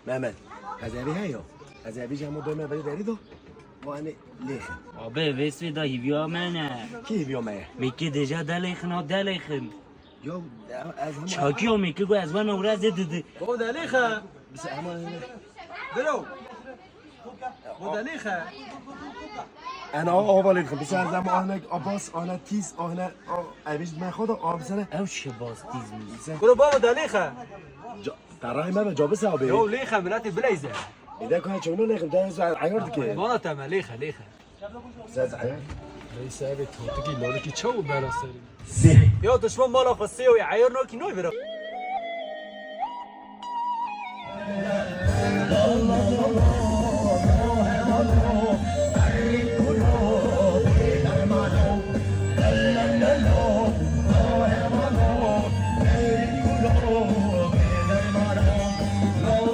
محمد از ابی هیو از ابی جمع دوم بری دریدو وانه لیخن آبه ویسوی دا هیویا منه کی هیویا مایه میکی دیجا دلیخن ها دلیخن یا از هم چاکی ها میکی گو از من نورز دیده بابا دلیخه بس اما برو بابا دلیخه انا آوالی خم بس از هم آهنگ آباس آهنگ تیز آهنگ ابیش من خدا آب سنه او چه باز تیز میزه برو بابا دلیخه تراهی ما به جابس آبی یو لیخه ملت بلیزه ایده کنه چونو لیخم ده از عیار که وانا تمه لیخه بس از عیار ليس أبي توتكي لونكي تشو بلا سري سی يا دشمن مالا خاصية ويعير نوكي نوي برا الله